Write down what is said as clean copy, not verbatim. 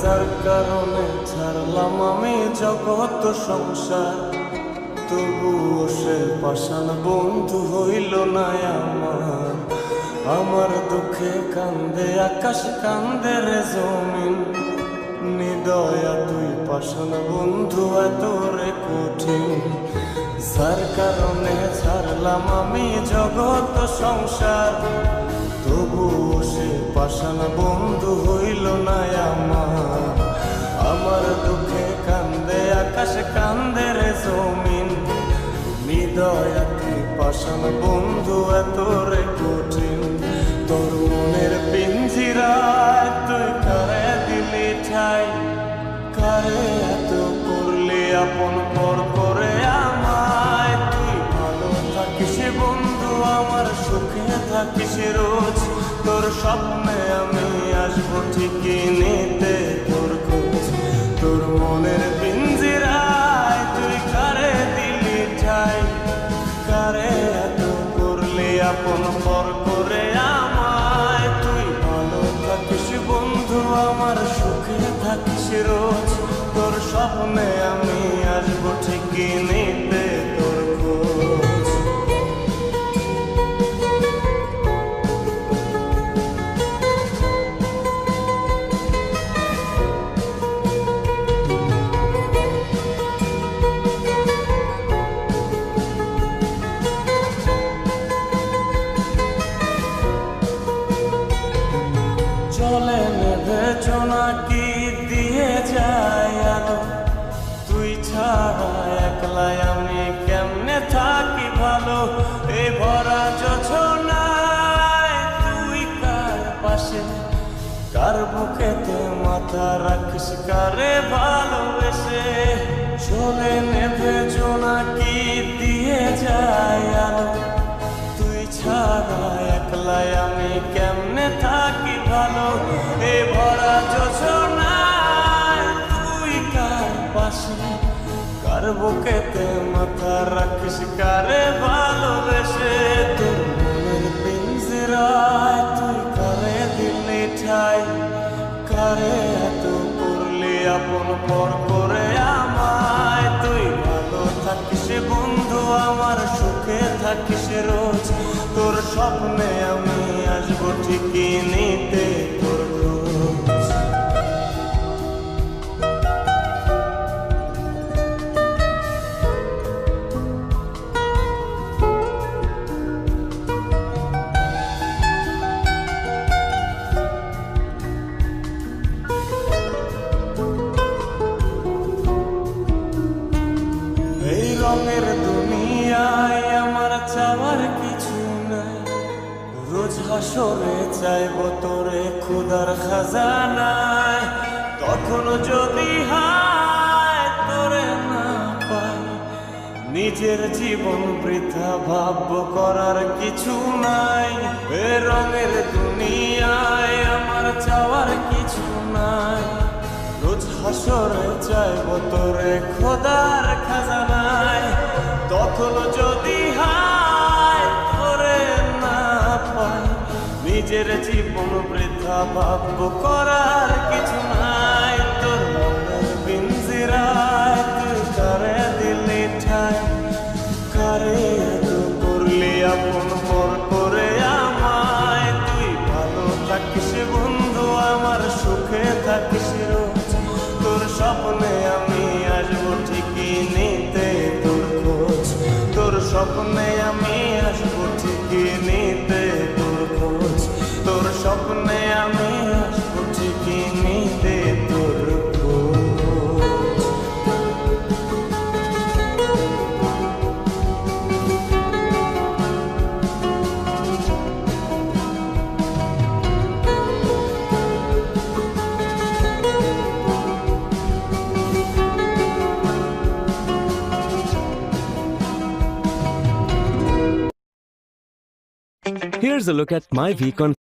যার কারণে ছাড়লাম আমি জগৎ সংসার, তবুও সে পাষাণ বন্ধু হইল না আমার। আমার দুঃখে কান্দে আকাশ, কান্দে রে জমিন, নিদয়া তুই পাষাণ বন্ধু এত রে কঠিন। যার কারণে ছাড়লাম আমি জগৎ সংসার, তবুও সে পাষাণ বন্ধু হইল না আমার। আমার দুঃখে কান্দে আকাশ, কান্দে রে জমিন, নিদয়া তুই পাষাণ বন্ধু এত রে কঠিন। তোর মনের পিঞ্জিরায় তুই কারে দিলি ঠাই, কারে এত করলি আপন পর করে আমায়। তুই ভালো থাকিস বন্ধু আমার, সুখে থাকিস রোজ, তোর স্বপ্নে আমি আসবো ঠিকই নিতে তোর খোঁজ। তোর মনের পিঞ্জিরায় তুই কারে দিলি ঠাই, কারে এত করলি আপন পর করে আমায়। তুই ভালো থাকিস বন্ধু আমার, সুখে থাকিস রোজ, তোর স্বপ্নে আমি আসবো ঠিকই নিতে তোর খোঁজ। চলে নেবে জোনাকি দিয়ে যায় আলো, তুই ছাড়া একলাই আমি কেমনে থাকি ভালো। এই ভরা যোছনায় তুই কার পাশে, কার বুকেতে মাথা রাখিস কারে ভালোবেসে। চলে নেবে জোনাকি দিয়ে যায় আলো, তুই ছাড়া একলাই আমি কেমনে থাকি ভালো। এ ভরা যোছনায় তুই কার পাশে, কার বুকেতে মাথা রাখিস কারে ভালোবেসে। তোর মনের পিঞ্জিরায় তুই কারে দিলি ঠাই, কারে এত করলি আপন পর করে আমায়। তুই ভালো থাকিস বন্ধু আমার, সুখে থাকিস রোজ, তোর স্বপ্নে আমি আসবো ঠিকই নিতে তোর খোঁজ। এই রঙের দুনিয়ায় আমার চাওয়ার কিছু নাই, রোজ হাসরে চাইব তোরে খুদার খাজানায়। তখন যদি হায় তোরে না পাই, নিজের জীবন বৃথা ভাব করার কিছু নাই। এ রঙের দুনিয়ায় আমার চাওয়ার কিছু নাই, রোজ হাসরে চাইব তোরে খোদার খাজানায়। তখন যদি হায় তোরে না পাই, নিজের জীবন বৃথা ভাব করার কিছু নাই। তোর মনের পিঞ্জিরায় তুই কারে দিলি ঠাই, কারে এত করলি আপন পর করে আমায়। তুই ভালো থাকিস বন্ধু আমার, সুখে থাকিস রোজ, তোর স্বপ্নে আমি আসবো ঠিকই নিতে তোর খোঁজ। তোর স্বপ্নে আমি আসবো ঠিকই নিতে তোর খোঁজ। তোর স্বপ্নে আমি আসবো ঠিকই নিতে তোর খোঁজ। Here's a look at my week on